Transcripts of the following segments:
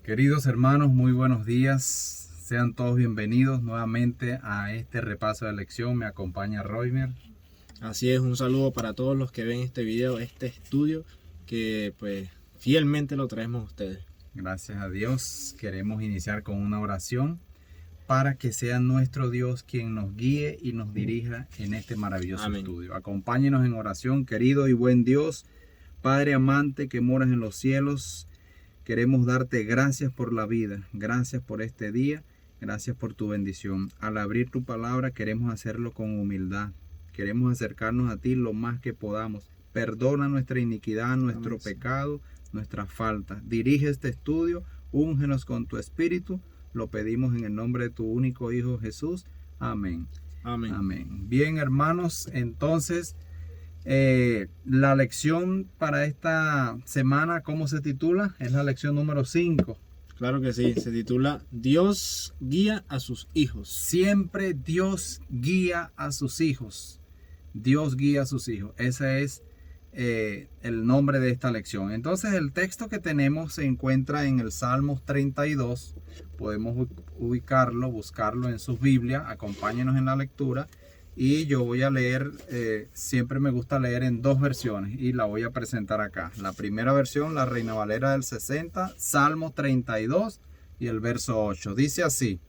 Queridos hermanos, muy buenos días. Sean todos bienvenidos nuevamente a este repaso de lección. Me acompaña Roymer. Así es, un saludo para todos los que ven este video, este estudio, que pues fielmente lo traemos a ustedes. Gracias a Dios. Queremos iniciar con una oración para que sea nuestro Dios quien nos guíe y nos dirija en este maravilloso Amén. estudio. Acompáñenos en oración, querido y buen Dios, Padre amante que moras en los cielos. Queremos darte gracias por la vida, gracias por este día, gracias por tu bendición. Al abrir tu palabra queremos hacerlo con humildad, queremos acercarnos a ti lo más que podamos. Perdona nuestra iniquidad, nuestro pecado, nuestras faltas. Dirige este estudio, úngenos con tu espíritu. Lo pedimos en el nombre de tu único Hijo Jesús. Amén. Amén. Amén. Bien, hermanos, entonces la lección para esta semana, ¿cómo se titula? Es la lección número 5. Claro que sí, se titula Dios guía a sus hijos. Siempre Dios guía a sus hijos. Dios guía a sus hijos. Ese es el nombre de esta lección. Entonces el texto que tenemos se encuentra en el Salmos 32. Podemos ubicarlo, buscarlo en sus Biblias. Acompáñenos en la lectura. Y yo voy a leer, siempre me gusta leer en dos versiones y la voy a presentar acá. La primera versión, la Reina Valera del 60, Salmo 32 y el verso 8. Dice así: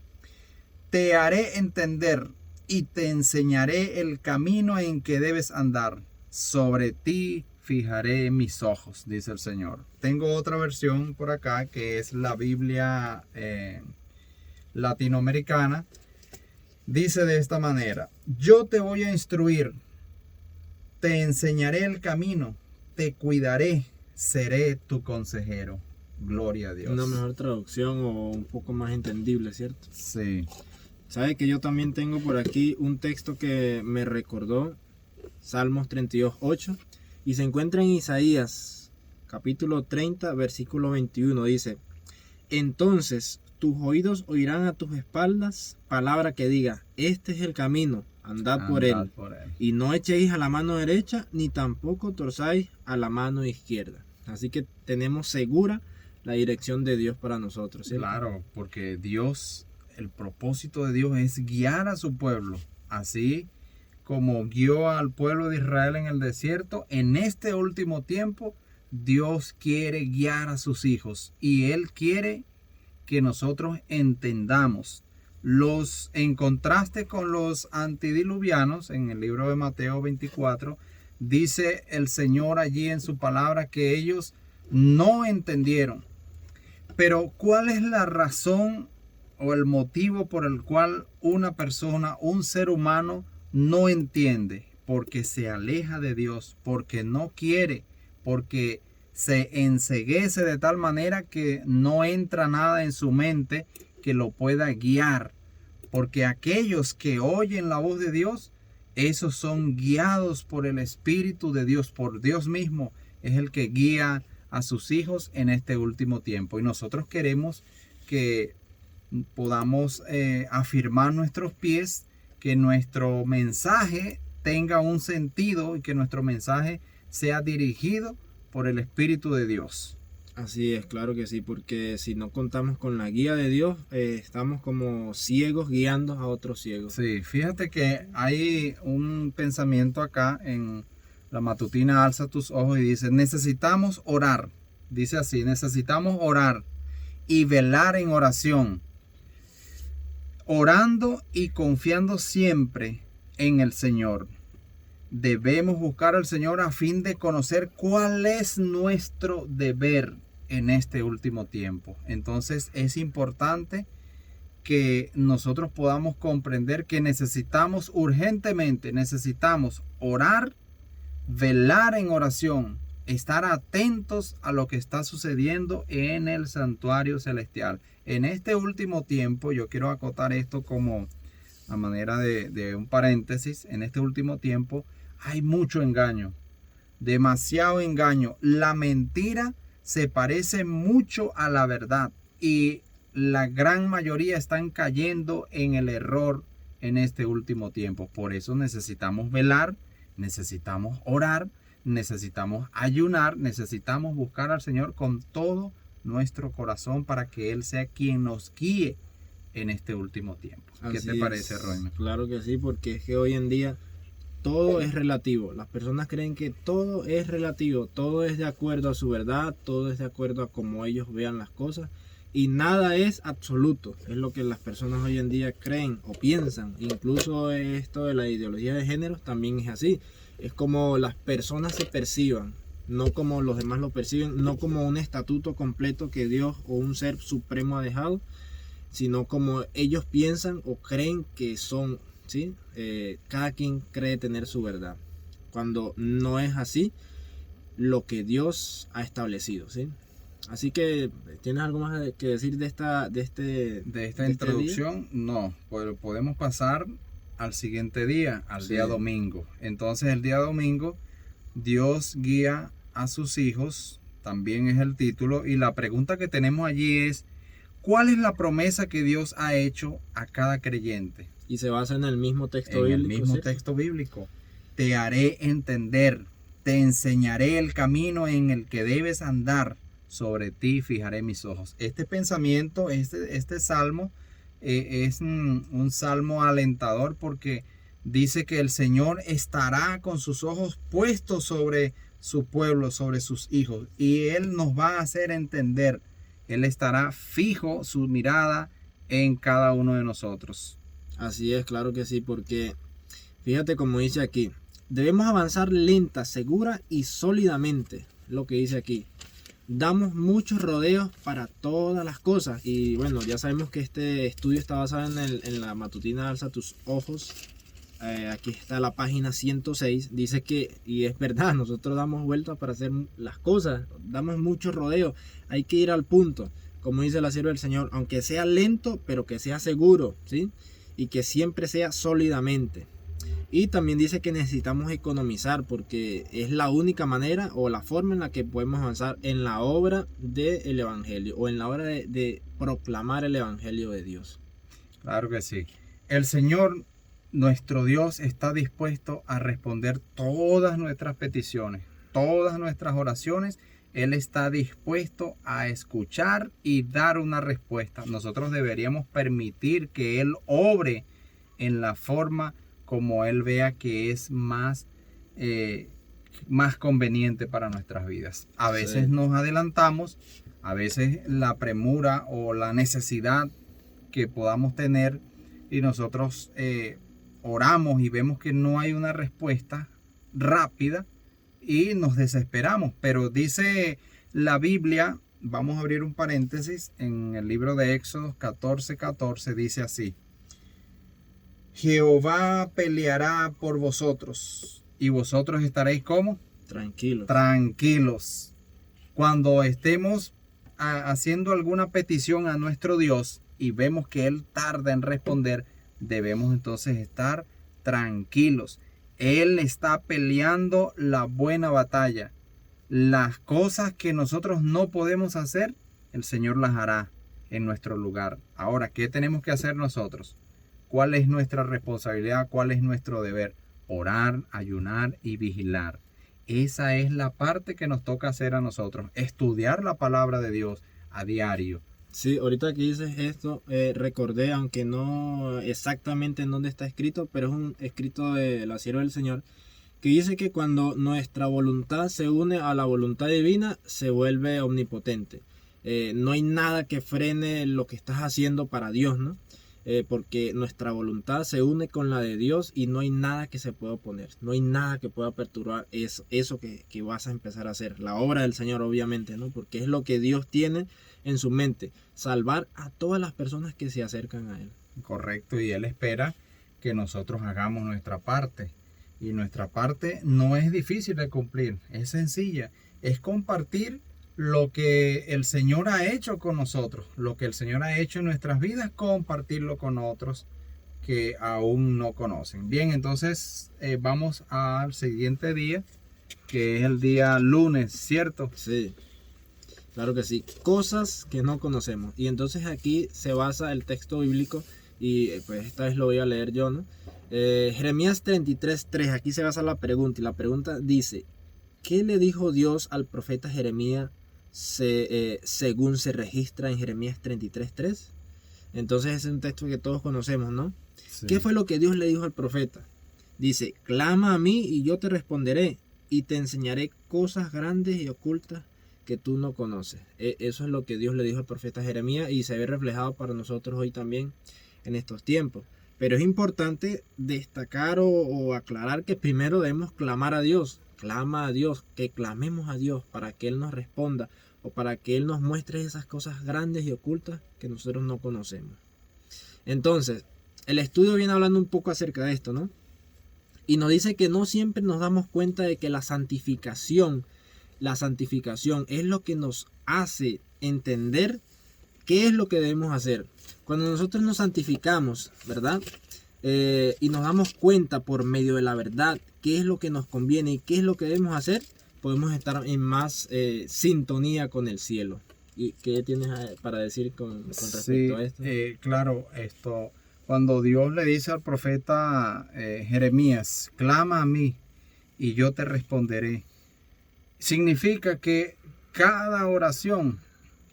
Te haré entender y te enseñaré el camino en que debes andar. Sobre ti fijaré mis ojos, dice el Señor. Tengo otra versión por acá que es la Biblia latinoamericana. Dice de esta manera: Yo te voy a instruir, te enseñaré el camino, te cuidaré, seré tu consejero. Gloria a Dios. Una mejor traducción o un poco más entendible, ¿cierto? Sí. Sabe que yo también tengo por aquí un texto que me recordó Salmos 32:8 y se encuentra en Isaías capítulo 30 versículo 21. Dice: Entonces tus oídos oirán a tus espaldas palabra que diga: Este es el camino, andad por él. Y no echéis a la mano derecha, ni tampoco torzáis a la mano izquierda. Así que tenemos segura la dirección de Dios para nosotros, ¿cierto? Claro, porque Dios, el propósito de Dios es guiar a su pueblo. Así como guió al pueblo de Israel en el desierto, en este último tiempo Dios quiere guiar a sus hijos. Y Él quiere que nosotros entendamos. En contraste con los antediluvianos, en el libro de Mateo 24, dice el Señor allí en su palabra que ellos no entendieron. Pero ¿cuál es la razón o el motivo por el cual una persona, un ser humano, no entiende? Porque se aleja de Dios, porque no quiere, porque se enceguece de tal manera que no entra nada en su mente que lo pueda guiar. Porque aquellos que oyen la voz de Dios, esos son guiados por el Espíritu de Dios, por Dios mismo. Es el que guía a sus hijos en este último tiempo. Y nosotros queremos que podamos afirmar nuestros pies, que nuestro mensaje tenga un sentido y que nuestro mensaje sea dirigido por el Espíritu de Dios. Así es, claro que sí, porque si no contamos con la guía de Dios, estamos como ciegos guiando a otros ciegos. Sí, fíjate que hay un pensamiento acá en la matutina Alza tus ojos y dice: necesitamos orar. Dice así: necesitamos orar y velar en oración, orando y confiando siempre en el Señor. Debemos buscar al Señor a fin de conocer cuál es nuestro deber en este último tiempo. Entonces es importante que nosotros podamos comprender que necesitamos urgentemente, necesitamos orar, velar en oración, estar atentos a lo que está sucediendo en el santuario celestial. En este último tiempo, yo quiero acotar esto como a manera de un paréntesis. En este último tiempo hay mucho engaño, demasiado engaño. La mentira se parece mucho a la verdad y la gran mayoría están cayendo en el error en este último tiempo. Por eso necesitamos velar, necesitamos orar, necesitamos ayunar, necesitamos buscar al Señor con todo nuestro corazón para que Él sea quien nos guíe en este último tiempo. ¿Qué te parece, Roy? Claro que sí, porque es que hoy en día todo es relativo. Las personas creen que todo es relativo, todo es de acuerdo a su verdad, todo es de acuerdo a cómo ellos vean las cosas y nada es absoluto. Es lo que las personas hoy en día creen o piensan. Incluso esto de la ideología de género también es así. Es como las personas se perciban, no como los demás lo perciben, no como un estatuto completo que Dios o un ser supremo ha dejado, sino como ellos piensan o creen que son, ¿sí? Cada quien cree tener su verdad, cuando no es así lo que Dios ha establecido, ¿sí? Así que, ¿tienes algo más que decir de esta introducción? No, pues podemos pasar al siguiente día, al día domingo. Entonces el día domingo Dios guía a sus hijos, también es el título, y la pregunta que tenemos allí es: ¿cuál es la promesa que Dios ha hecho a cada creyente? Y se basa en el mismo texto bíblico. En el mismo texto bíblico. Te haré entender, te enseñaré el camino en el que debes andar, sobre ti fijaré mis ojos. Este pensamiento, este salmo, es un salmo alentador porque dice que el Señor estará con sus ojos puestos sobre su pueblo, sobre sus hijos, y Él nos va a hacer entender. Él estará fijo su mirada en cada uno de nosotros. Así es, claro que sí, porque fíjate como dice aquí: debemos avanzar lenta, segura y sólidamente, lo que dice aquí. Damos muchos rodeos para todas las cosas. Y bueno, ya sabemos que este estudio está basado en la matutina Alza tus ojos. Aquí está la página 106. Dice que, y es verdad, nosotros damos vueltas para hacer las cosas. Damos muchos rodeos. Hay que ir al punto. Como dice la sierva del Señor, aunque sea lento, pero que sea seguro, ¿sí? Y que siempre sea sólidamente. Y también dice que necesitamos economizar porque es la única manera o la forma en la que podemos avanzar en la obra del Evangelio o en la obra de proclamar el Evangelio de Dios. Claro que sí. El Señor, nuestro Dios, está dispuesto a responder todas nuestras peticiones, todas nuestras oraciones. Él está dispuesto a escuchar y dar una respuesta. Nosotros deberíamos permitir que Él obre en la forma como Él vea que es más conveniente para nuestras vidas. A veces nos adelantamos, a veces la premura o la necesidad que podamos tener y nosotros oramos y vemos que no hay una respuesta rápida y nos desesperamos. Pero dice la Biblia, vamos a abrir un paréntesis, en el libro de Éxodo 14:14 dice así: Jehová peleará por vosotros y vosotros estaréis ¿cómo? Tranquilos. Tranquilos. Cuando estemos haciendo alguna petición a nuestro Dios y vemos que Él tarda en responder, debemos entonces estar tranquilos. Él está peleando la buena batalla. Las cosas que nosotros no podemos hacer, el Señor las hará en nuestro lugar. Ahora, ¿qué tenemos que hacer nosotros? ¿Cuál es nuestra responsabilidad? ¿Cuál es nuestro deber? Orar, ayunar y vigilar. Esa es la parte que nos toca hacer a nosotros. Estudiar la palabra de Dios a diario. Sí, ahorita que dices esto, recordé, aunque no exactamente en dónde está escrito, pero es un escrito de la sierva del Señor, que dice que cuando nuestra voluntad se une a la voluntad divina, se vuelve omnipotente. No hay nada que frene lo que estás haciendo para Dios, ¿no? Porque nuestra voluntad se une con la de Dios y no hay nada que se pueda oponer, no hay nada que pueda perturbar eso que vas a empezar a hacer, la obra del Señor obviamente, ¿no? Porque es lo que Dios tiene en su mente, salvar a todas las personas que se acercan a Él. Correcto, y Él espera que nosotros hagamos nuestra parte, y nuestra parte no es difícil de cumplir, es sencilla, es compartir lo que el Señor ha hecho con nosotros, lo que el Señor ha hecho en nuestras vidas, compartirlo con otros que aún no conocen. Bien, entonces vamos al siguiente día, que es el día lunes, ¿cierto? Sí, claro que sí. Cosas que no conocemos. Y entonces aquí se basa el texto bíblico y pues esta vez lo voy a leer yo, ¿no? Jeremías 33:3, aquí se basa la pregunta y la pregunta dice: ¿qué le dijo Dios al profeta Jeremías según se registra en Jeremías 33:3? Entonces ese es un texto que todos conocemos, ¿no? Sí. ¿Qué fue lo que Dios le dijo al profeta? Dice, clama a mí y yo te responderé y te enseñaré cosas grandes y ocultas que tú no conoces. Eso es lo que Dios le dijo al profeta Jeremías y se ve reflejado para nosotros hoy también en estos tiempos. Pero es importante destacar o aclarar que primero debemos clamar a Dios. Clama a Dios, que clamemos a Dios para que Él nos responda o para que Él nos muestre esas cosas grandes y ocultas que nosotros no conocemos. Entonces, el estudio viene hablando un poco acerca de esto, ¿no? Y nos dice que no siempre nos damos cuenta de que la santificación es lo que nos hace entender qué es lo que debemos hacer. Cuando nosotros nos santificamos, ¿verdad? Y nos damos cuenta por medio de la verdad qué es lo que nos conviene y qué es lo que debemos hacer, podemos estar en más sintonía con el cielo. ¿Y qué tienes para decir con respecto a esto? Claro, cuando Dios le dice al profeta Jeremías, clama a mí y yo te responderé, significa que cada oración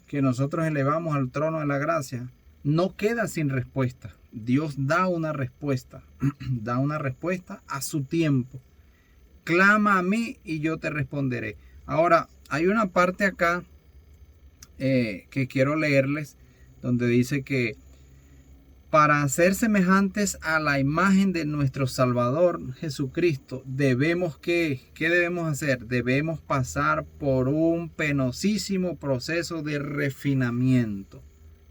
que nosotros elevamos al trono de la gracia no queda sin respuesta. Dios da una respuesta, da una respuesta a su tiempo. Clama a mí y yo te responderé. Ahora, hay una parte acá que quiero leerles, donde dice que para ser semejantes a la imagen de nuestro Salvador Jesucristo, ¿qué debemos hacer? Debemos pasar por un penosísimo proceso de refinamiento.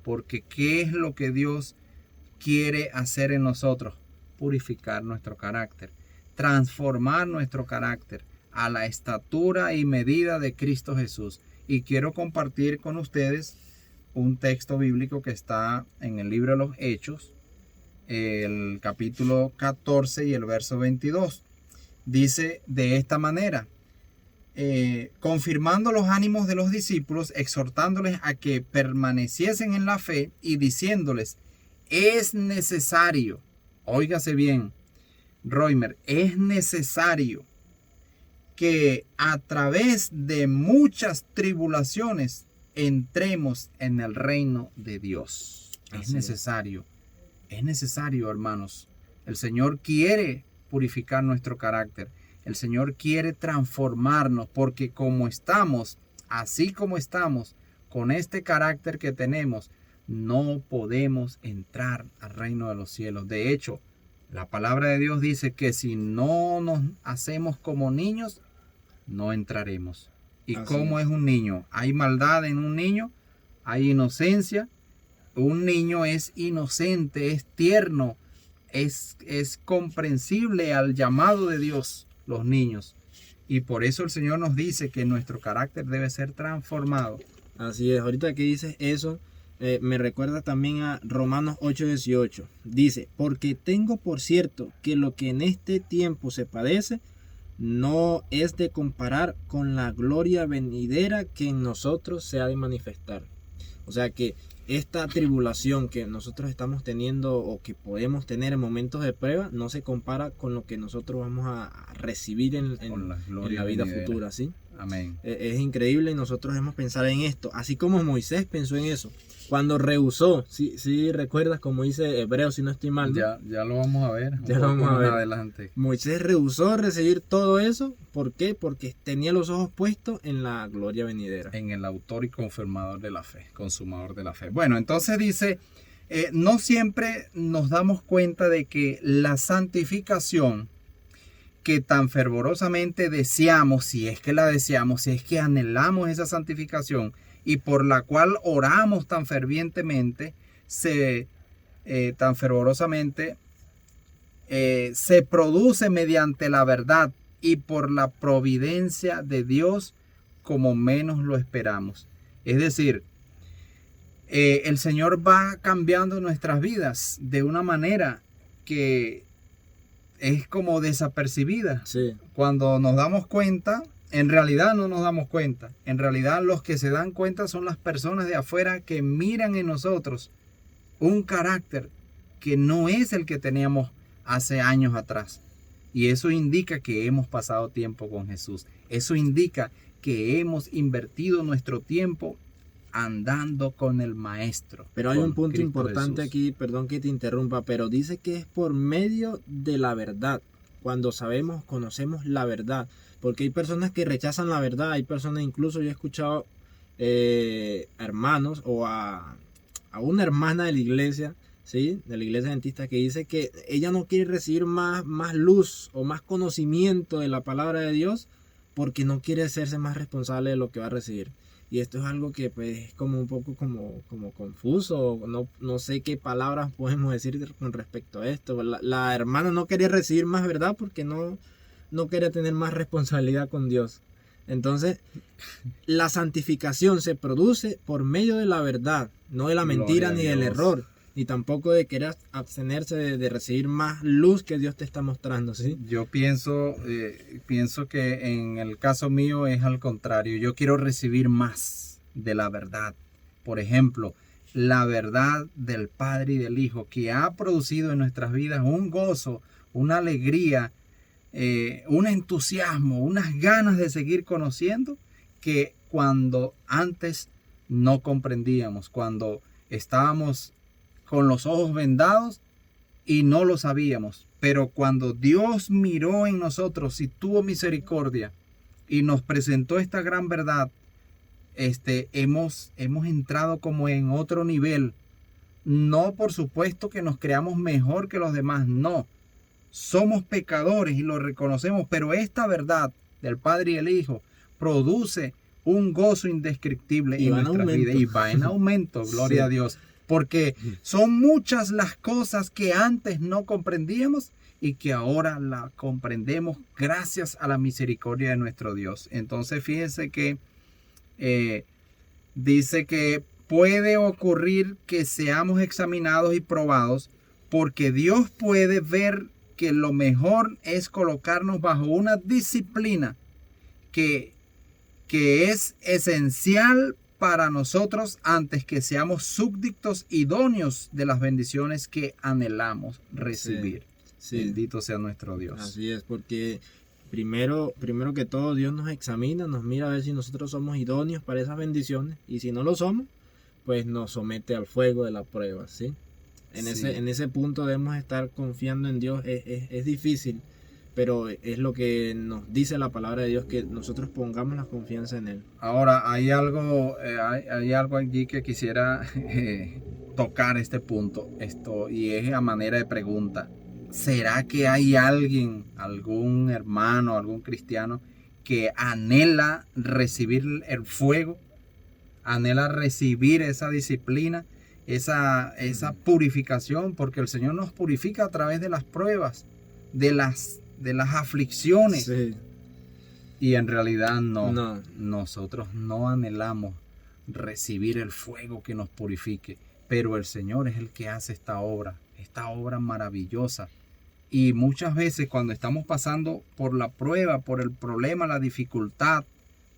Porque ¿qué es lo que Dios quiere hacer en nosotros? Purificar nuestro carácter, transformar nuestro carácter a la estatura y medida de Cristo Jesús. Y quiero compartir con ustedes un texto bíblico que está en el libro de los Hechos, el capítulo 14 y el verso 22. Dice de esta manera, confirmando los ánimos de los discípulos, exhortándoles a que permaneciesen en la fe y diciéndoles, es necesario, óigase bien, Roimer, es necesario que a través de muchas tribulaciones entremos en el reino de Dios. Es necesario, hermanos. El Señor quiere purificar nuestro carácter. El Señor quiere transformarnos, porque así como estamos, con este carácter que tenemos, no podemos entrar al reino de los cielos. De hecho, la palabra de Dios dice que si no nos hacemos como niños, no entraremos. ¿Y cómo es un niño? Hay maldad en un niño, hay inocencia. Un niño es inocente, es tierno, es comprensible al llamado de Dios, los niños. Y por eso el Señor nos dice que nuestro carácter debe ser transformado. Así es, ahorita que dices eso, me recuerda también a Romanos 8:18. Dice, porque tengo por cierto que lo que en este tiempo se padece, no es de comparar con la gloria venidera que en nosotros se ha de manifestar. O sea que esta tribulación que nosotros estamos teniendo o que podemos tener en momentos de prueba no se compara con lo que nosotros vamos a recibir en la vida futura, ¿sí? Amén. Es increíble y nosotros debemos pensar en esto, así como Moisés pensó en eso. Cuando rehusó, sí recuerdas como dice Hebreos, si no estoy mal, ¿no? Ya lo vamos a ver. Ya lo vamos a ver. Adelante. Moisés rehusó recibir todo eso. ¿Por qué? Porque tenía los ojos puestos en la gloria venidera. En el autor y confirmador de la fe, consumador de la fe. Bueno, entonces dice, no siempre nos damos cuenta de que la santificación que tan fervorosamente deseamos, si es que la deseamos, si es que anhelamos esa santificación, y por la cual oramos tan fervientemente, tan fervorosamente, se produce mediante la verdad y por la providencia de Dios como menos lo esperamos. Es decir, el Señor va cambiando nuestras vidas de una manera que es como desapercibida. Sí. Cuando nos damos cuenta, en realidad no nos damos cuenta. En realidad los que se dan cuenta son las personas de afuera que miran en nosotros un carácter que no es el que teníamos hace años atrás. Y eso indica que hemos pasado tiempo con Jesús. Eso indica que hemos invertido nuestro tiempo andando con el Maestro. Pero hay un punto Cristo importante Jesús. aquí, perdón que te interrumpa, pero dice que es por medio de la verdad. Cuando sabemos, conocemos la verdad. Porque hay personas que rechazan la verdad. Hay personas, incluso yo he escuchado hermanos o a una hermana de la iglesia, ¿sí? De la iglesia adventista, que dice que ella no quiere recibir más luz o más conocimiento de la palabra de Dios porque no quiere hacerse más responsable de lo que va a recibir. Y esto es algo que pues, es como un poco como confuso. No sé qué palabras podemos decir con respecto a esto. La hermana no quería recibir más verdad porque no quería tener más responsabilidad con Dios. Entonces, la santificación se produce por medio de la verdad, no de la mentira ni del error, ni tampoco de querer abstenerse de recibir más luz que Dios te está mostrando, ¿sí? Yo pienso que en el caso mío es al contrario. Yo quiero recibir más de la verdad. Por ejemplo, la verdad del Padre y del Hijo, que ha producido en nuestras vidas un gozo, una alegría, un entusiasmo, unas ganas de seguir conociendo que cuando antes no comprendíamos, cuando estábamos con los ojos vendados y no lo sabíamos. Pero cuando Dios miró en nosotros y tuvo misericordia y nos presentó esta gran verdad, hemos entrado como en otro nivel. No, por supuesto que nos creamos mejor que los demás, no. Somos pecadores y lo reconocemos, pero esta verdad del Padre y el Hijo produce un gozo indescriptible en nuestras vidas y va en aumento, gloria sí. a Dios, porque son muchas las cosas que antes no comprendíamos y que ahora la comprendemos gracias a la misericordia de nuestro Dios. Entonces fíjense que dice que puede ocurrir que seamos examinados y probados porque Dios puede ver que lo mejor es colocarnos bajo una disciplina que es esencial para nosotros antes que seamos súbditos idóneos de las bendiciones que anhelamos recibir. Sí. Bendito sea nuestro Dios. Así es, porque primero que todo Dios nos examina, nos mira a ver si nosotros somos idóneos para esas bendiciones y si no lo somos, pues nos somete al fuego de la prueba, ¿sí? En ese punto debemos estar confiando en Dios. Es difícil, pero es lo que nos dice la palabra de Dios, que nosotros pongamos la confianza en Él. Ahora, hay algo allí que quisiera tocar este punto, y es a manera de pregunta. ¿Será que hay alguien, algún hermano, algún cristiano que anhela recibir el fuego? ¿Anhela recibir esa disciplina? Esa purificación, porque el Señor nos purifica a través de las pruebas, de las aflicciones. Sí. Y en realidad no. Nosotros no anhelamos recibir el fuego que nos purifique, pero el Señor es el que hace esta obra maravillosa. Y muchas veces cuando estamos pasando por la prueba, por el problema, la dificultad,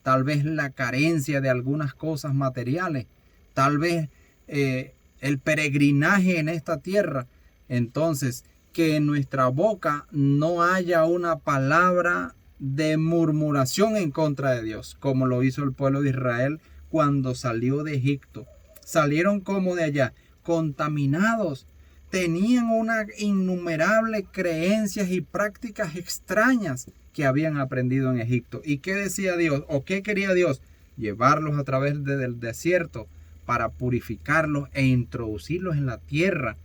tal vez la carencia de algunas cosas materiales, tal vez el peregrinaje en esta tierra, entonces que en nuestra boca no haya una palabra de murmuración en contra de Dios, como lo hizo el pueblo de Israel cuando salió de Egipto. Salieron como de allá, contaminados, tenían una innumerable creencias y prácticas extrañas que habían aprendido en Egipto. ¿Y qué decía Dios? ¿O qué quería Dios? Llevarlos a través del desierto para purificarlos e introducirlos en la tierra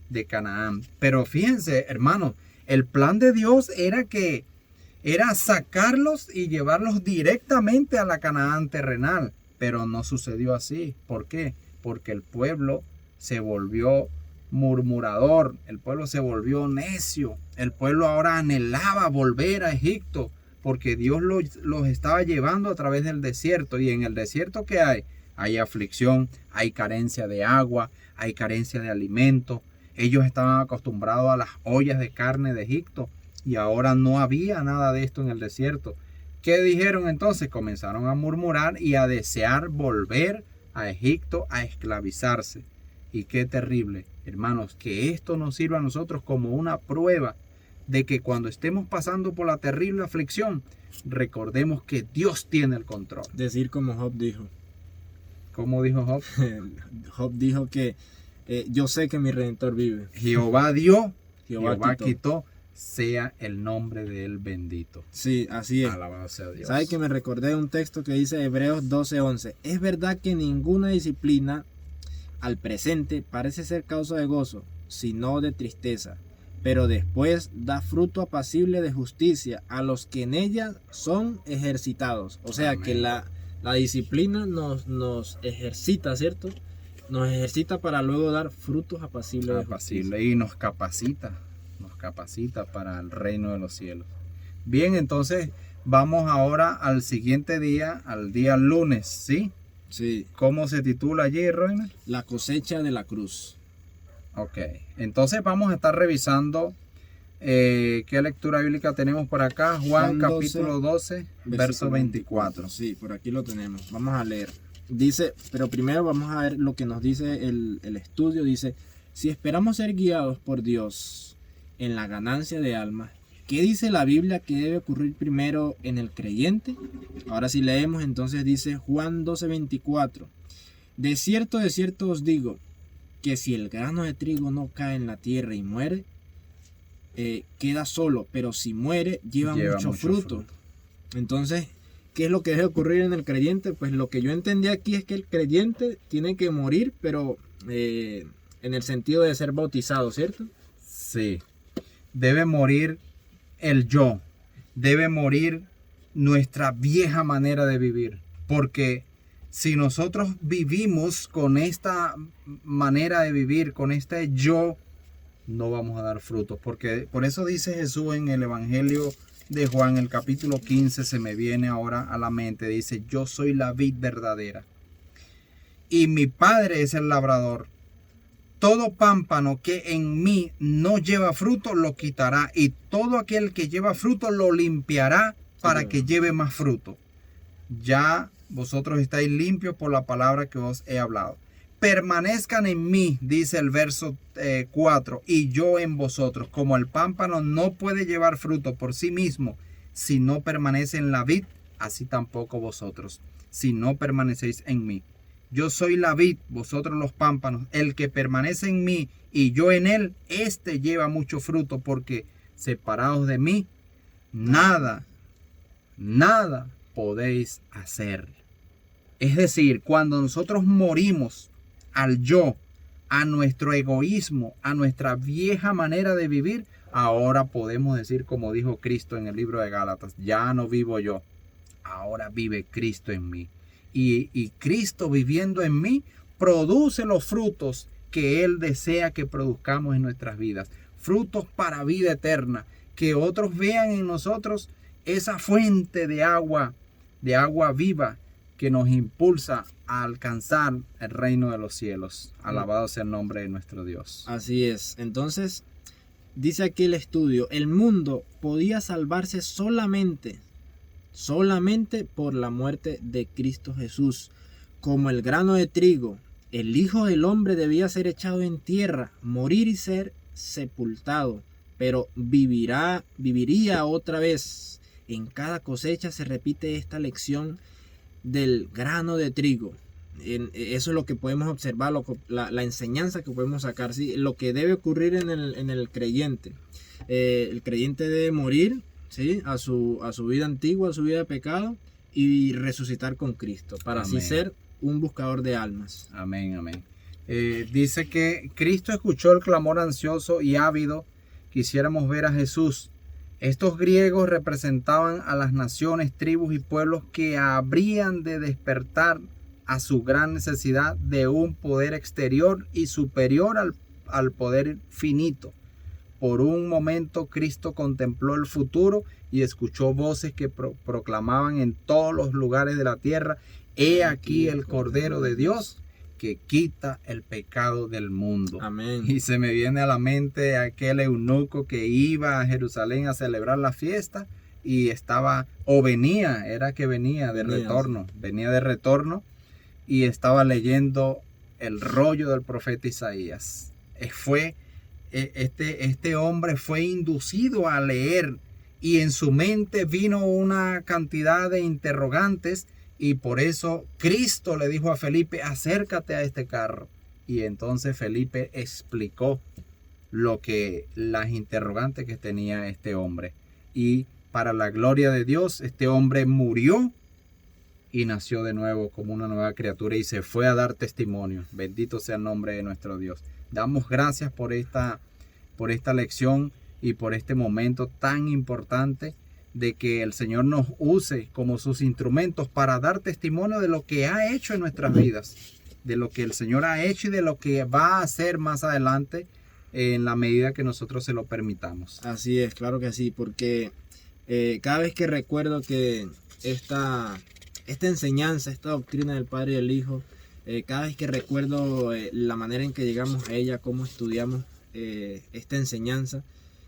de Canaán. Pero fíjense, hermanos, el plan de Dios era sacarlos y llevarlos directamente a la Canaán terrenal, pero no sucedió así. ¿Por qué? Porque el pueblo se volvió murmurador, el pueblo se volvió necio, el pueblo ahora anhelaba volver a Egipto, porque Dios los estaba llevando a través del desierto. Y en el desierto, ¿qué hay? Hay aflicción, hay carencia de agua, hay carencia de alimento. Ellos estaban acostumbrados a las ollas de carne de Egipto y ahora no había nada de esto en el desierto. ¿Qué dijeron entonces? Comenzaron a murmurar y a desear volver a Egipto a esclavizarse. Y qué terrible, hermanos, que esto nos sirva a nosotros como una prueba de que cuando estemos pasando por la terrible aflicción, recordemos que Dios tiene el control. Decir como Job dijo. ¿Cómo dijo Job? Job dijo que yo sé que mi Redentor vive. Jehová dio, Jehová quitó, sea el nombre de él bendito. Sí, así es. Alabado sea Dios. ¿Sabe que me recordé de un texto que dice Hebreos 12:11? Es verdad que ninguna disciplina al presente parece ser causa de gozo, sino de tristeza, pero después da fruto apacible de justicia a los que en ella son ejercitados. O sea, Amén. que la disciplina nos ejercita, ¿cierto? Nos ejercita para luego dar frutos apacibles de justicia. Apacible, y nos capacita para el reino de los cielos. Bien, entonces vamos ahora al siguiente día, al día lunes, ¿sí? Sí, ¿Cómo se titula allí, Roiner? la cosecha de la cruz. Ok, entonces vamos a estar revisando qué lectura bíblica tenemos por acá. Juan Juan 12, capítulo 12, verso 24. Sí, por aquí lo tenemos. Vamos a leer. Dice, pero primero vamos a ver lo que nos dice el estudio. Dice, si esperamos ser guiados por Dios en la ganancia de almas, ¿qué dice la Biblia que debe ocurrir primero en el creyente? Ahora si leemos, entonces dice Juan 12:24. De cierto os digo, que si el grano de trigo no cae en la tierra y muere, queda solo, pero si muere, lleva mucho fruto. Entonces, ¿qué es lo que debe ocurrir en el creyente? Pues lo que yo entendí aquí es que el creyente tiene que morir, pero en el sentido de ser bautizado, ¿cierto? Sí, debe morir el yo, debe morir nuestra vieja manera de vivir, porque si nosotros vivimos con esta manera de vivir, con este yo, no vamos a dar frutos, porque por eso dice Jesús en el Evangelio de Juan, el capítulo 15, se me viene ahora a la mente, dice, yo soy la vid verdadera y mi Padre es el labrador. Todo pámpano que en mí no lleva fruto lo quitará, y todo aquel que lleva fruto lo limpiará para que lleve más fruto. Ya vosotros estáis limpios por la palabra que os he hablado. Permanezcan en mí, dice el verso 4, y yo en vosotros. Como el pámpano no puede llevar fruto por sí mismo si no permanece en la vid, así tampoco vosotros, si no permanecéis en mí. Yo soy la vid, vosotros los pámpanos. El que permanece en mí y yo en él, éste lleva mucho fruto, porque separados de mí, nada podéis hacer. Es decir, cuando nosotros morimos al yo, a nuestro egoísmo, a nuestra vieja manera de vivir, ahora podemos decir, como dijo Cristo en el libro de Gálatas, ya no vivo yo, ahora vive Cristo en mí. Y Cristo viviendo en mí produce los frutos que Él desea que produzcamos en nuestras vidas. Frutos para vida eterna. Que otros vean en nosotros esa fuente de agua viva que nos impulsa a alcanzar el reino de los cielos. Alabado sea el nombre de nuestro Dios. Así es. Entonces, dice aquí el estudio, el mundo podía salvarse solamente por la muerte de Cristo Jesús. Como el grano de trigo, el Hijo del Hombre debía ser echado en tierra, morir y ser sepultado, pero viviría otra vez. En cada cosecha se repite esta lección del grano de trigo. Eso es lo que podemos observar, la enseñanza que podemos sacar, ¿sí? Lo que debe ocurrir en el creyente. El creyente debe morir, ¿sí? a su vida antigua, a su vida de pecado, y resucitar con Cristo, para Amén. así ser un buscador de almas. Amén, amén. Dice que Cristo escuchó el clamor ansioso y ávido. Quisiéramos ver a Jesús. Estos griegos representaban a las naciones, tribus y pueblos que habrían de despertar a su gran necesidad de un poder exterior y superior al poder finito. Por un momento Cristo contempló el futuro y escuchó voces que proclamaban en todos los lugares de la tierra: he aquí el Cordero de Dios que quita el pecado del mundo. Amén. Y se me viene a la mente aquel eunuco que iba a Jerusalén a celebrar la fiesta y venía de retorno y estaba leyendo el rollo del profeta Isaías. Fue este hombre fue inducido a leer y en su mente vino una cantidad de interrogantes y por eso Cristo le dijo a Felipe, acércate a este carro. Y entonces Felipe explicó las interrogantes que tenía este hombre. Y para la gloria de Dios, este hombre murió y nació de nuevo como una nueva criatura y se fue a dar testimonio. Bendito sea el nombre de nuestro Dios. Damos gracias por esta lección y por este momento tan importante de que el Señor nos use como sus instrumentos para dar testimonio de lo que ha hecho en nuestras vidas, de lo que el Señor ha hecho y de lo que va a hacer más adelante en la medida que nosotros se lo permitamos. Así es, claro que sí, porque cada vez que recuerdo que esta enseñanza, esta doctrina del Padre y del Hijo, cada vez que recuerdo la manera en que llegamos a ella, cómo estudiamos esta enseñanza,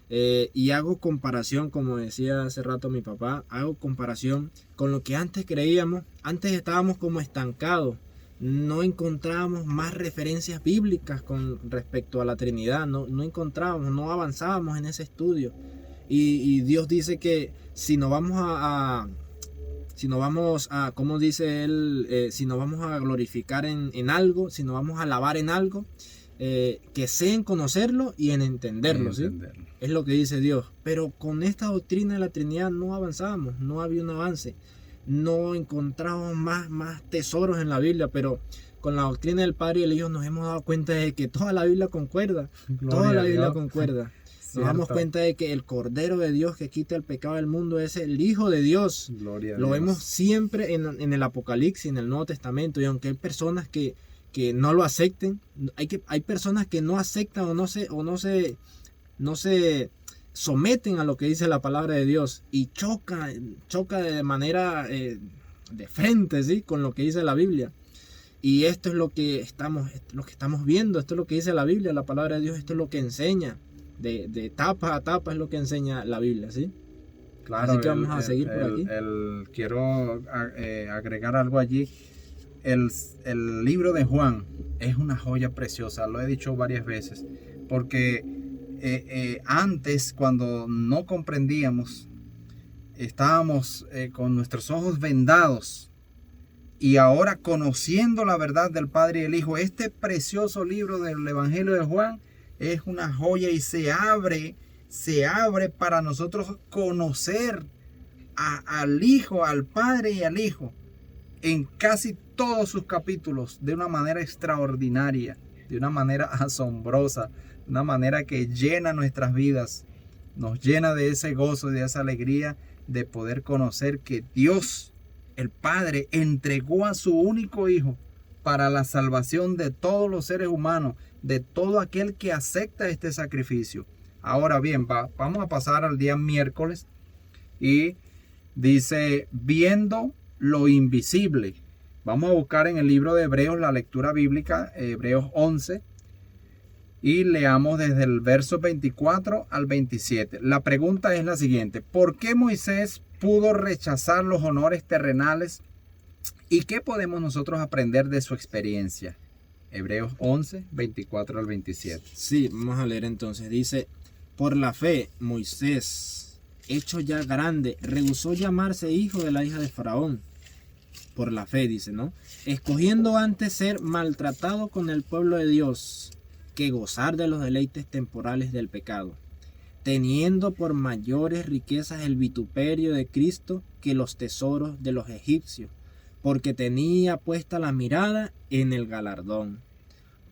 y hago comparación, como decía hace rato mi papá, hago comparación con lo que antes creíamos. Antes estábamos como estancados, no encontrábamos más referencias bíblicas con respecto a la Trinidad, no encontrábamos, no avanzábamos en ese estudio, y Dios dice que si nos vamos a como dice él, si nos vamos a glorificar en algo, si nos vamos a alabar en algo, que sea en conocerlo y en entenderlo, ¿sí? Es lo que dice Dios. Pero con esta doctrina de la Trinidad no avanzábamos, no había un avance, no encontramos más tesoros en la Biblia, pero con la doctrina del Padre y el Hijo nos hemos dado cuenta de que toda la Biblia concuerda, toda la Biblia concuerda. Nos damos cuenta de que el Cordero de Dios que quita el pecado del mundo es el Hijo de Dios. Gloria a Lo Dios. vemos siempre en el Apocalipsis, en el Nuevo Testamento, y aunque hay personas que no lo acepten, hay personas que no aceptan o no se someten a lo que dice la palabra de Dios y choca de manera de frente, ¿sí?, con lo que dice la Biblia. Y esto es lo que estamos viendo, esto es lo que dice la Biblia, la palabra de Dios, esto es lo que enseña, de etapa a etapa es lo que enseña la Biblia, ¿sí? Claro, así que vamos a seguir por aquí. Quiero agregar algo allí. El libro de Juan es una joya preciosa, lo he dicho varias veces, porque antes, cuando no comprendíamos, estábamos con nuestros ojos vendados, y ahora, conociendo la verdad del Padre y el Hijo, este precioso libro del Evangelio de Juan es una joya y se abre para nosotros conocer al Hijo, al Padre y al Hijo en casi todos sus capítulos de una manera extraordinaria, de una manera asombrosa, de una manera que llena nuestras vidas, nos llena de ese gozo y de esa alegría de poder conocer que Dios, el Padre, entregó a su único Hijo para la salvación de todos los seres humanos, de todo aquel que acepta este sacrificio. Ahora bien, vamos a pasar al día miércoles y dice, viendo lo invisible. Vamos a buscar en el libro de Hebreos la lectura bíblica, Hebreos 11, y leamos desde el verso 24 al 27. La pregunta es la siguiente: ¿por qué Moisés pudo rechazar los honores terrenales y qué podemos nosotros aprender de su experiencia? Hebreos 11, 24 al 27. Sí, vamos a leer entonces. Dice, por la fe, Moisés, hecho ya grande, rehusó llamarse hijo de la hija de Faraón. Por la fe, dice, ¿no? Escogiendo antes ser maltratado con el pueblo de Dios que gozar de los deleites temporales del pecado, teniendo por mayores riquezas el vituperio de Cristo que los tesoros de los egipcios, porque tenía puesta la mirada en el galardón.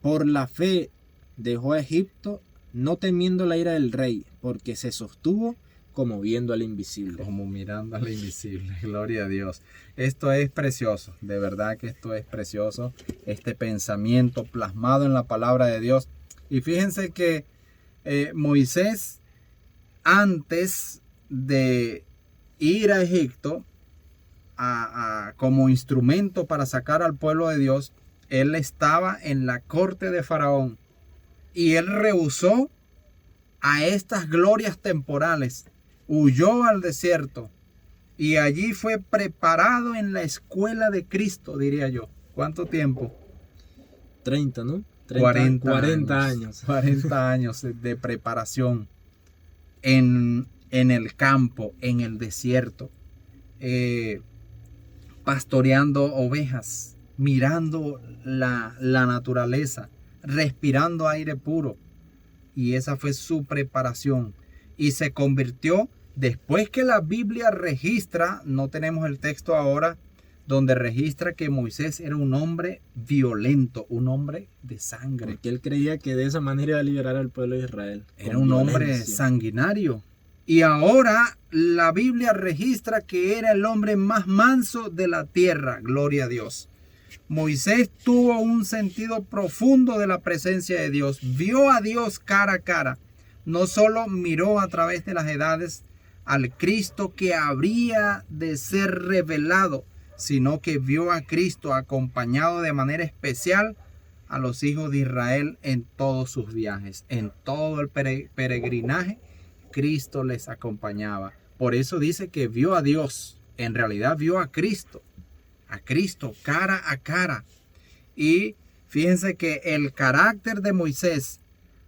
Por la fe dejó a Egipto, no temiendo la ira del rey, porque se sostuvo como viendo al invisible. Como mirando al invisible. Gloria a Dios. Esto es precioso. De verdad que esto es precioso. Este pensamiento plasmado en la palabra de Dios. Y fíjense que Moisés, antes de ir a Egipto como instrumento para sacar al pueblo de Dios, él estaba en la corte de Faraón. Y él rehusó a estas glorias temporales. Huyó al desierto y allí fue preparado en la escuela de Cristo, diría yo. ¿Cuánto tiempo? 30, ¿no? 40 años. 40 años de preparación en el campo, en el desierto, pastoreando ovejas, mirando la naturaleza, respirando aire puro. Y esa fue su preparación. Y se convirtió, después que la Biblia registra, no tenemos el texto ahora, donde registra que Moisés era un hombre violento, un hombre de sangre. Porque él creía que de esa manera iba a liberar al pueblo de Israel. Era un hombre sanguinario. Y ahora la Biblia registra que era el hombre más manso de la tierra. Gloria a Dios. Moisés tuvo un sentido profundo de la presencia de Dios. Vio a Dios cara a cara. No solo miró a través de las edades al Cristo que habría de ser revelado, sino que vio a Cristo acompañado de manera especial a los hijos de Israel en todos sus viajes, en todo el peregrinaje. Cristo les acompañaba. Por eso dice que vio a Dios. En realidad vio a Cristo cara a cara. Y fíjense que el carácter de Moisés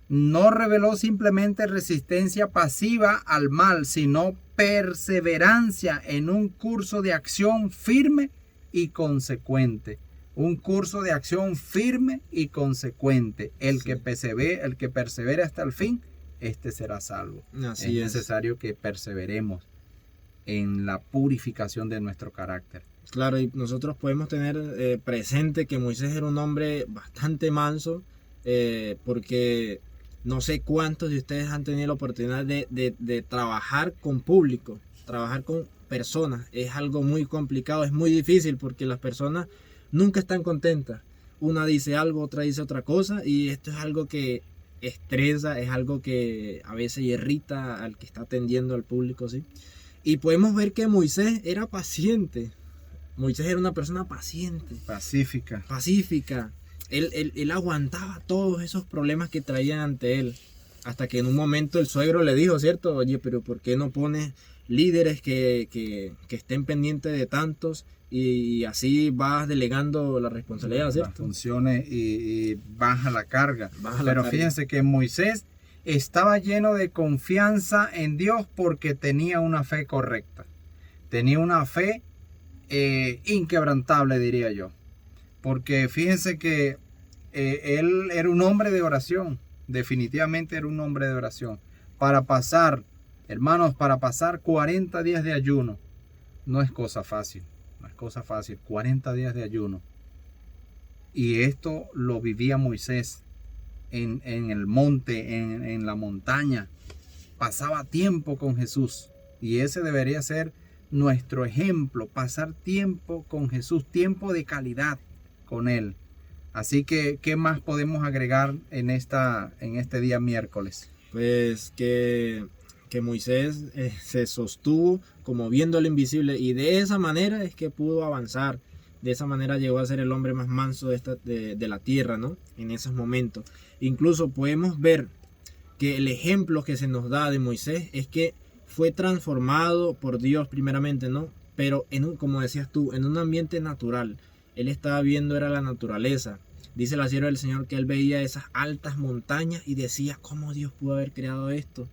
no reveló simplemente resistencia pasiva al mal, sino perseverancia en un curso de acción firme y consecuente. Un curso de acción firme y consecuente. El que persevere hasta el fin, este será salvo. Así es necesario que perseveremos en la purificación de nuestro carácter. Claro, y nosotros podemos tener presente que Moisés era un hombre bastante manso, porque no sé cuántos de ustedes han tenido la oportunidad de trabajar con público, trabajar con personas. Es algo muy complicado, es muy difícil porque las personas nunca están contentas. Una dice algo, otra dice otra cosa, y esto es algo que estresa, es algo que a veces irrita al que está atendiendo al público, ¿sí? Y podemos ver que Moisés era paciente. Moisés era una persona paciente. Pacífica. Él aguantaba todos esos problemas que traían ante él. Hasta que en un momento el suegro le dijo, ¿cierto? Oye, pero ¿por qué no pones líderes que estén pendientes de tantos? Y así vas delegando la responsabilidad, ¿cierto? Las funciones y baja la carga. Pero fíjense que Moisés estaba lleno de confianza en Dios porque tenía una fe correcta. Tenía una fe inquebrantable, diría yo. Porque fíjense que él era un hombre de oración. Definitivamente era un hombre de oración. Para pasar 40 días de ayuno no es cosa fácil. 40 días de ayuno. Y esto lo vivía Moisés en el monte, en la montaña. Pasaba tiempo con Jesús. Y ese debería ser nuestro ejemplo, pasar tiempo con Jesús, tiempo de calidad con Él. Así que, ¿qué más podemos agregar en este día miércoles? Pues que Moisés se sostuvo como viendo lo invisible, y de esa manera es que pudo avanzar. De esa manera llegó a ser el hombre más manso de la tierra, ¿no? En esos momentos. Incluso podemos ver que el ejemplo que se nos da de Moisés es que fue transformado por Dios primeramente, ¿no? Pero como decías tú, en un ambiente natural. Él estaba viendo, era la naturaleza. Dice la sierva del Señor que él veía esas altas montañas y decía, ¿cómo Dios pudo haber creado esto?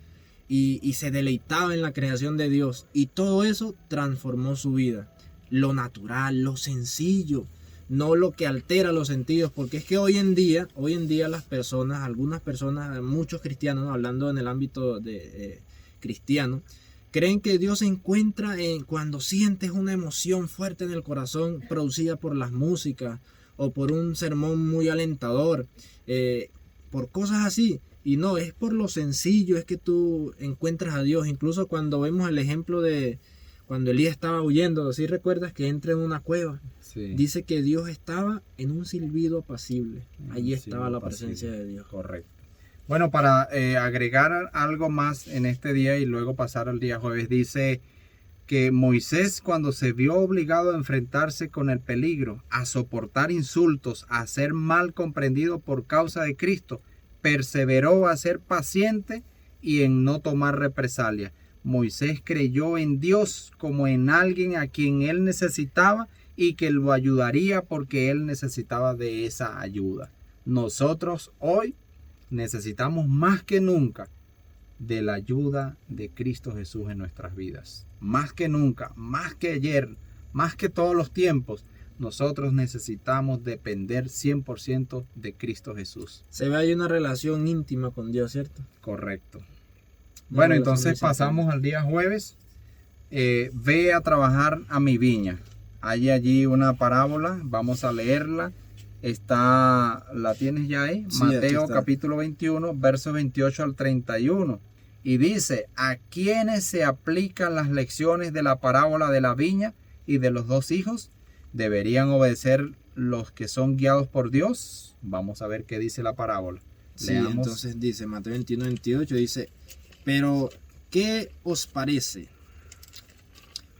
Y se deleitaba en la creación de Dios. Y todo eso transformó su vida. Lo natural, lo sencillo, no lo que altera los sentidos. Porque es que hoy en día las personas, algunas personas, muchos cristianos, ¿no? Hablando en el ámbito cristiano, creen que Dios se encuentra cuando sientes una emoción fuerte en el corazón producida por las músicas o por un sermón muy alentador, por cosas así. Y no, es por lo sencillo, es que tú encuentras a Dios. Incluso cuando vemos el ejemplo de cuando Elías estaba huyendo, ¿sí recuerdas que entra en una cueva? Sí. Dice que Dios estaba en un silbido apacible. Allí estaba la presencia de Dios. Correcto. Bueno, para agregar algo más en este día y luego pasar al día jueves, dice que Moisés, cuando se vio obligado a enfrentarse con el peligro, a soportar insultos, a ser mal comprendido por causa de Cristo, perseveró a ser paciente y en no tomar represalia. Moisés creyó en Dios como en alguien a quien él necesitaba y que lo ayudaría porque él necesitaba de esa ayuda. nosotros hoy necesitamos más que nunca de la ayuda de Cristo Jesús en nuestras vidas. Más que nunca, más que ayer, más que todos los tiempos, nosotros necesitamos depender 100% de Cristo Jesús. Se ve ahí una relación íntima con Dios, ¿cierto? Correcto. Una Bueno, relación entonces muy cercana. pasamos al día jueves. Ve a trabajar a mi viña. Hay allí una parábola, vamos a leerla. ¿La tienes ya ahí? Sí, aquí Mateo está. capítulo 21, versos 28 al 31. Y dice, ¿a quiénes se aplican las lecciones de la parábola de la viña y de los dos hijos? ¿Deberían obedecer los que son guiados por Dios? Vamos a ver qué dice la parábola. Sí, Leamos. entonces dice, Mateo 21, 28, dice, pero ¿qué os parece?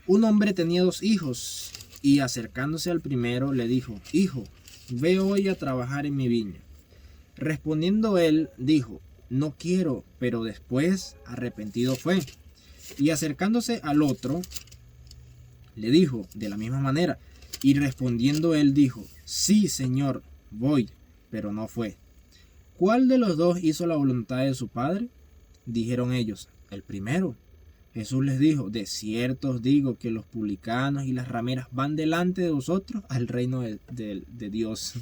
Un hombre tenía 2 hijos y acercándose al primero le dijo, hijo, ve hoy a trabajar en mi viña. Respondiendo él, dijo, no quiero, pero después arrepentido fue. Y acercándose al otro, le dijo de la misma manera. Y respondiendo él dijo, sí, Señor, voy, pero no fue. ¿Cuál de los dos hizo la voluntad de su padre? Dijeron ellos, el primero. Jesús les dijo, de cierto os digo que los publicanos y las rameras van delante de vosotros al reino de Dios.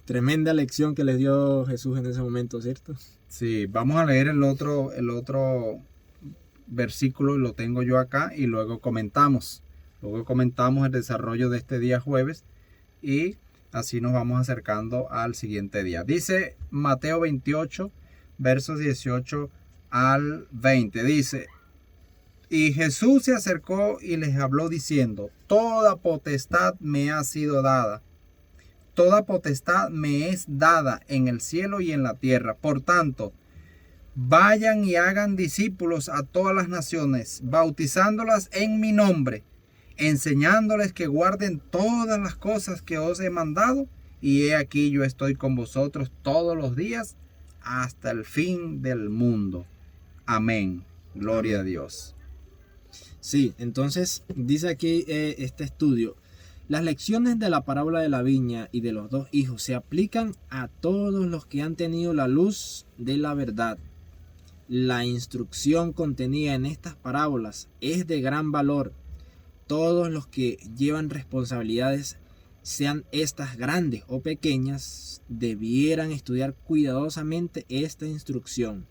Tremenda lección que les dio Jesús en ese momento, ¿cierto? Sí, vamos a leer el otro versículo, lo tengo yo acá y luego comentamos. Luego comentamos el desarrollo de este día jueves y así nos vamos acercando al siguiente día. Dice Mateo 28, versos 18 al 20. Dice, y Jesús se acercó y les habló diciendo, toda potestad me ha sido dada. Toda potestad me es dada en el cielo y en la tierra. Por tanto, vayan y hagan discípulos a todas las naciones, bautizándolas en mi nombre, enseñándoles que guarden todas las cosas que os he mandado. Y he aquí yo estoy con vosotros todos los días hasta el fin del mundo. Amén. Gloria a Dios. Sí, entonces dice aquí este estudio, las lecciones de la parábola de la viña y de los 2 hijos se aplican a todos los que han tenido la luz de la verdad. La instrucción contenida en estas parábolas es de gran valor. Todos los que llevan responsabilidades, sean estas grandes o pequeñas, debieran estudiar cuidadosamente esta instrucción.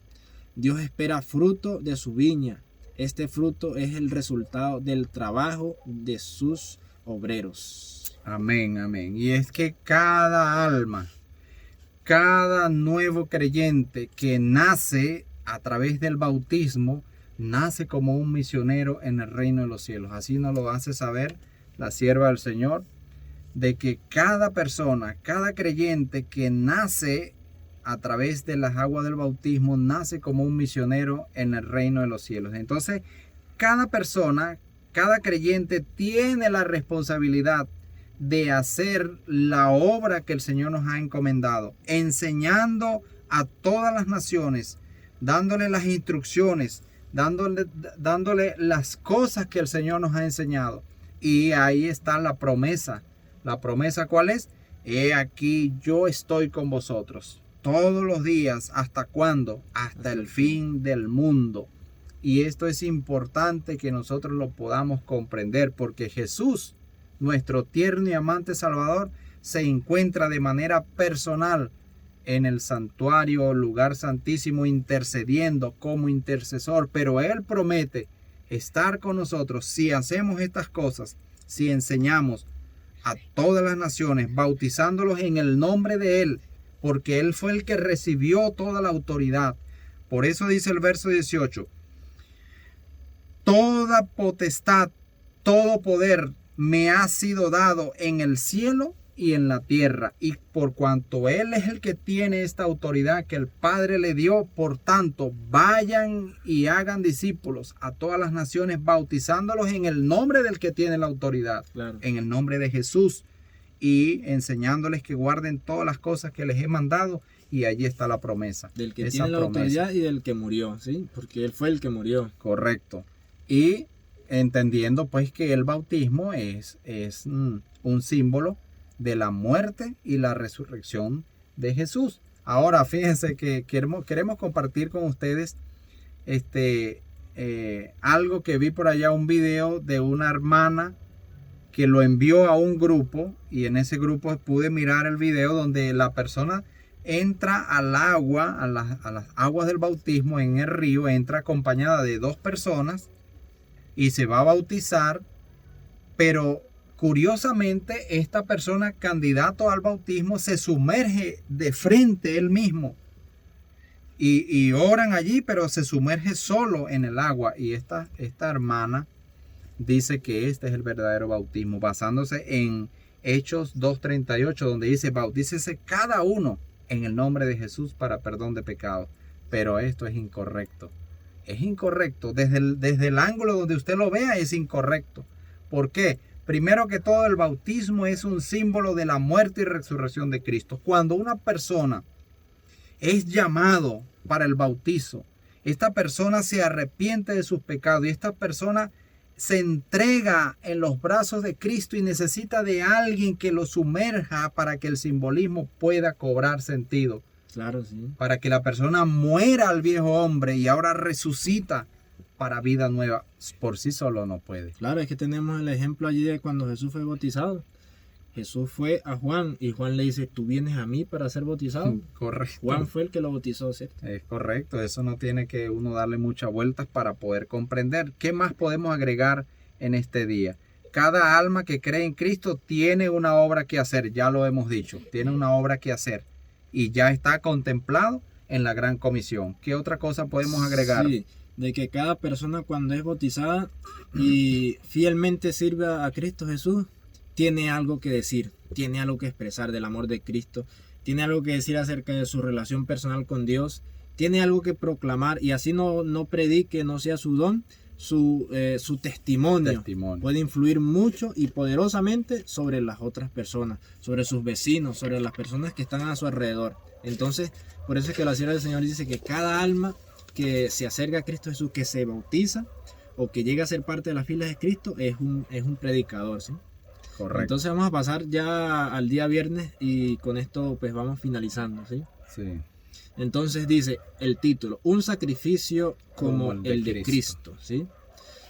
Dios espera fruto de su viña. Este fruto es el resultado del trabajo de sus obreros. Amén, amén. Y es que cada alma, cada nuevo creyente que nace a través del bautismo, nace como un misionero en el reino de los cielos. Así nos lo hace saber la sierva del Señor, de que cada persona, cada creyente que nace a través de las aguas del bautismo, nace como un misionero en el reino de los cielos. Entonces, cada persona, cada creyente tiene la responsabilidad de hacer la obra que el Señor nos ha encomendado, enseñando a todas las naciones, dándole las instrucciones, dándole las cosas que el Señor nos ha enseñado. Y ahí está la promesa. ¿La promesa cuál es? He aquí yo estoy con vosotros todos los días. ¿Hasta cuándo? Hasta el fin del mundo. Y esto es importante que nosotros lo podamos comprender, porque Jesús, nuestro tierno y amante Salvador, se encuentra de manera personal en el santuario, lugar santísimo, intercediendo como intercesor. Pero Él promete estar con nosotros si hacemos estas cosas, si enseñamos a todas las naciones, bautizándolos en el nombre de Él, porque Él fue el que recibió toda la autoridad. Por eso dice el verso 18, toda potestad, todo poder me ha sido dado en el cielo y en la tierra. Y por cuanto Él es el que tiene esta autoridad que el Padre le dio, por tanto, vayan y hagan discípulos a todas las naciones, bautizándolos en el nombre del que tiene la autoridad, Claro. en el nombre de Jesús, y enseñándoles que guarden todas las cosas que les he mandado. Y allí está la promesa. Del que esa tiene la promesa. autoridad y del que murió, ¿sí? Porque Él fue el que murió. Correcto. Y entendiendo pues que el bautismo es un símbolo de la muerte y la resurrección de Jesús. Ahora, fíjense que queremos compartir con ustedes algo que vi por allá, un video de una hermana que lo envió a un grupo, y en ese grupo pude mirar el video donde la persona entra al agua, a las aguas del bautismo en el río, entra acompañada de 2 personas y se va a bautizar, pero curiosamente esta persona candidato al bautismo se sumerge de frente él mismo y oran allí, pero se sumerge solo en el agua, y esta hermana dice que este es el verdadero bautismo, basándose en Hechos 2:38, donde dice: bautícese cada uno en el nombre de Jesús para perdón de pecados. Pero esto es incorrecto. Es incorrecto. Desde el ángulo donde usted lo vea es incorrecto. ¿Por qué? Primero que todo, el bautismo es un símbolo de la muerte y resurrección de Cristo. Cuando una persona es llamado para el bautizo, esta persona se arrepiente de sus pecados y esta persona se entrega en los brazos de Cristo y necesita de alguien que lo sumerja para que el simbolismo pueda cobrar sentido. Claro, sí. Para que la persona muera al viejo hombre y ahora resucita para vida nueva. Por sí solo no puede. Claro, es que tenemos el ejemplo allí de cuando Jesús fue bautizado. Jesús fue a Juan y Juan le dice: ¿tú vienes a mí para ser bautizado? Correcto. Juan fue el que lo bautizó, ¿cierto? Es correcto, eso no tiene que uno darle muchas vueltas para poder comprender. ¿Qué más podemos agregar en este día? Cada alma que cree en Cristo tiene una obra que hacer, ya lo hemos dicho, tiene una obra que hacer y ya está contemplado en la Gran Comisión. ¿Qué otra cosa podemos agregar? Sí, de que cada persona cuando es bautizada y fielmente sirve a Cristo Jesús, tiene algo que decir, tiene algo que expresar del amor de Cristo, tiene algo que decir acerca de su relación personal con Dios, tiene algo que proclamar, y así no predique, no sea su don, su testimonio puede influir mucho y poderosamente sobre las otras personas, sobre sus vecinos, sobre las personas que están a su alrededor. Entonces, por eso es que la sierva del Señor dice que cada alma que se acerca a Cristo Jesús, que se bautiza o que llega a ser parte de las filas de Cristo, es un predicador, ¿sí? Correcto. Entonces vamos a pasar ya al día viernes y con esto pues vamos finalizando, ¿sí? Sí. Entonces dice el título: un sacrificio como el de Cristo, ¿sí?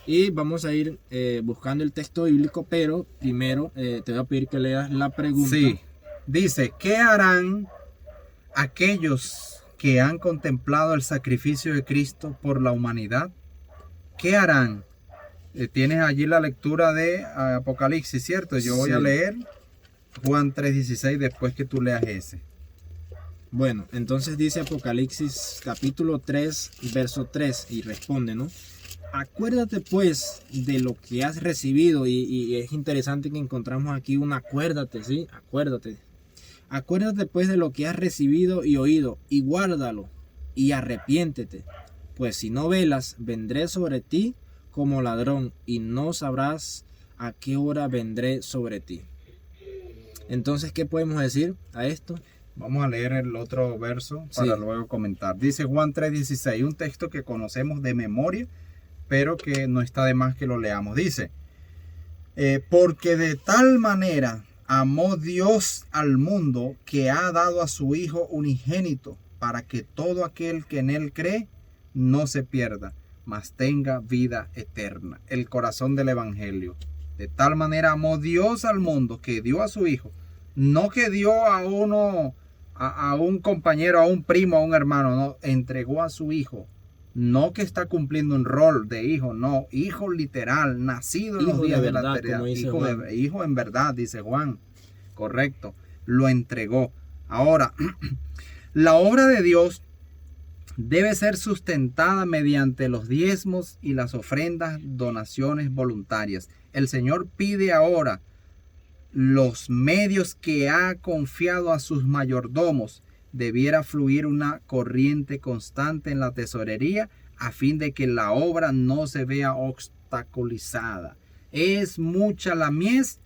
Y vamos a ir buscando el texto bíblico, pero primero te voy a pedir que leas la pregunta. Sí, dice: ¿qué harán aquellos que han contemplado el sacrificio de Cristo por la humanidad? ¿Qué harán? Tienes allí la lectura de Apocalipsis, ¿cierto? Yo voy a leer Juan 3:16 después que tú leas ese. Bueno, entonces dice Apocalipsis capítulo 3, verso 3, y responde, ¿no? Acuérdate pues de lo que has recibido, y es interesante que encontramos aquí un acuérdate, ¿sí? Acuérdate. Acuérdate pues de lo que has recibido y oído, y guárdalo, y arrepiéntete, pues si no velas, vendré sobre ti como ladrón, y no sabrás a qué hora vendré sobre ti. Entonces, ¿qué podemos decir a esto? Vamos a leer el otro verso para luego comentar. Dice Juan 3:16, un texto que conocemos de memoria, pero que no está de más que lo leamos. Dice: porque de tal manera amó Dios al mundo, que ha dado a su Hijo unigénito, para que todo aquel que en él cree no se pierda, mas tenga vida eterna. El corazón del evangelio. De tal manera amó Dios al mundo, que dio a su Hijo. No que dio a uno, a un compañero, a un primo, a un hermano. No, entregó a su Hijo. No que está cumpliendo un rol de hijo, no. Hijo literal, nacido en los días de la eternidad. Hijo en verdad, dice Juan. Correcto. Lo entregó. Ahora, la obra de Dios debe ser sustentada mediante los diezmos y las ofrendas, donaciones voluntarias. El Señor pide ahora los medios que ha confiado a sus mayordomos. Debiera fluir una corriente constante en la tesorería a fin de que la obra no se vea obstaculizada. Es mucha la mies,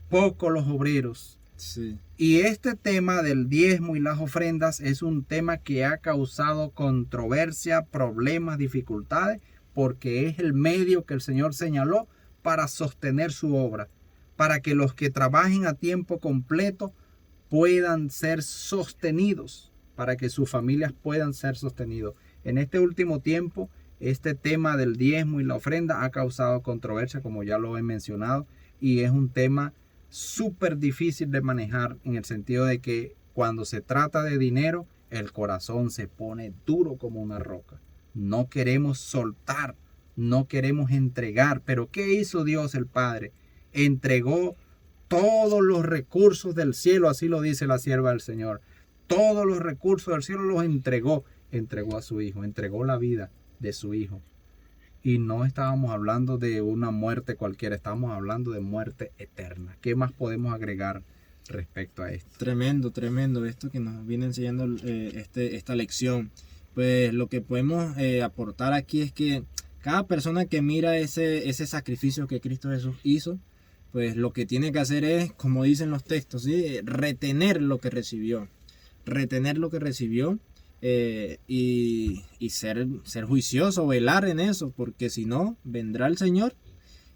poco los obreros. Sí. Y este tema del diezmo y las ofrendas es un tema que ha causado controversia, problemas, dificultades, porque es el medio que el Señor señaló para sostener su obra, para que los que trabajen a tiempo completo puedan ser sostenidos, para que sus familias puedan ser sostenidos. En este último tiempo, este tema del diezmo y la ofrenda ha causado controversia, como ya lo he mencionado, y es un tema súper difícil de manejar, en el sentido de que cuando se trata de dinero, el corazón se pone duro como una roca. No queremos soltar, no queremos entregar. Pero ¿qué hizo Dios el Padre? Entregó todos los recursos del cielo, así lo dice la sierva del Señor. Todos los recursos del cielo los entregó. Entregó a su Hijo, entregó la vida de su Hijo. Y no estábamos hablando de una muerte cualquiera, estábamos hablando de muerte eterna. ¿Qué más podemos agregar respecto a esto? Tremendo, tremendo esto que nos viene enseñando esta lección. Pues lo que podemos aportar aquí es que cada persona que mira ese sacrificio que Cristo Jesús hizo, pues lo que tiene que hacer es, como dicen los textos, ¿sí? Retener lo que recibió. Retener lo que recibió y ser juicioso, velar en eso, porque si no, vendrá el Señor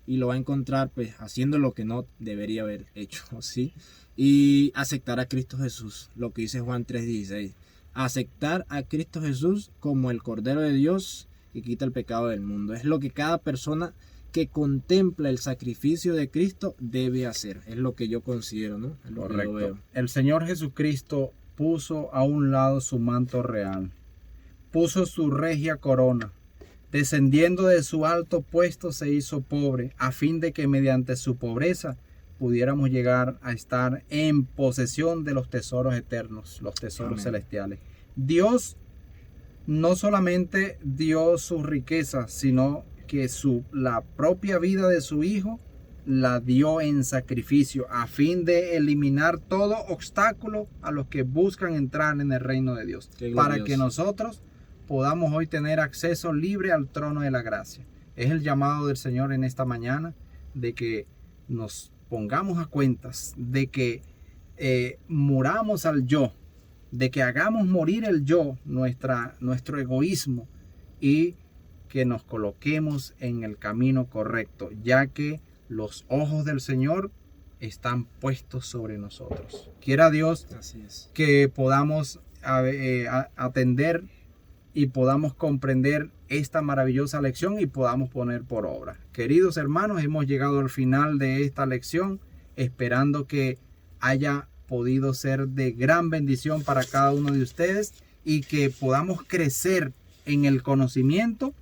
y lo va a encontrar pues haciendo lo que no debería haber hecho, ¿sí? Y aceptar a Cristo Jesús, lo que dice Juan 3:16. Aceptar a Cristo Jesús como el Cordero de Dios que quita el pecado del mundo. Es lo que cada persona que contempla el sacrificio de Cristo debe hacer. Es lo que yo considero, ¿no? Es lo que yo veo. El Señor Jesucristo puso a un lado su manto real, puso su regia corona, descendiendo de su alto puesto se hizo pobre, a fin de que mediante su pobreza pudiéramos llegar a estar en posesión de los tesoros eternos, los tesoros Amén. celestiales. Dios no solamente dio sus riquezas, sino que la propia vida de su Hijo la dio en sacrificio, a fin de eliminar todo obstáculo a los que buscan entrar en el reino de Dios, para que nosotros podamos hoy tener acceso libre al trono de la gracia. Es el llamado del Señor en esta mañana, de que nos pongamos a cuentas, de que muramos al yo, de que hagamos morir el yo, nuestro egoísmo, y que nos coloquemos en el camino correcto, ya que los ojos del Señor están puestos sobre nosotros. Quiera Dios que podamos atender y podamos comprender esta maravillosa lección y podamos poner por obra. Queridos hermanos, hemos llegado al final de esta lección, esperando que haya podido ser de gran bendición para cada uno de ustedes y que podamos crecer en el conocimiento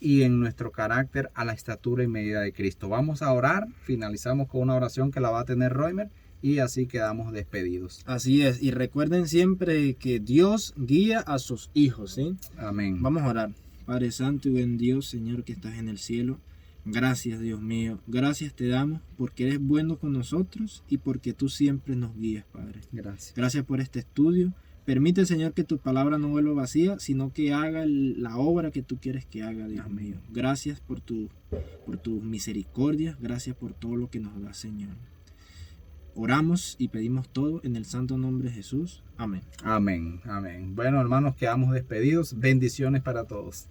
y en nuestro carácter a la estatura y medida de Cristo. Vamos a orar, finalizamos con una oración que la va a tener Roimer y así quedamos despedidos. Así es, y recuerden siempre que Dios guía a sus hijos, ¿sí? Amén. Vamos a orar. Padre Santo y buen Dios, Señor que estás en el cielo, gracias Dios mío, gracias te damos porque eres bueno con nosotros y porque tú siempre nos guías, Padre. Gracias. Gracias por este estudio. Permite, Señor, que tu palabra no vuelva vacía, sino que haga la obra que tú quieres que haga, Dios mío. Gracias por tu misericordia, gracias por todo lo que nos da, Señor. Oramos y pedimos todo en el santo nombre de Jesús. Amén. Amén. Amén. Bueno, hermanos, quedamos despedidos. Bendiciones para todos.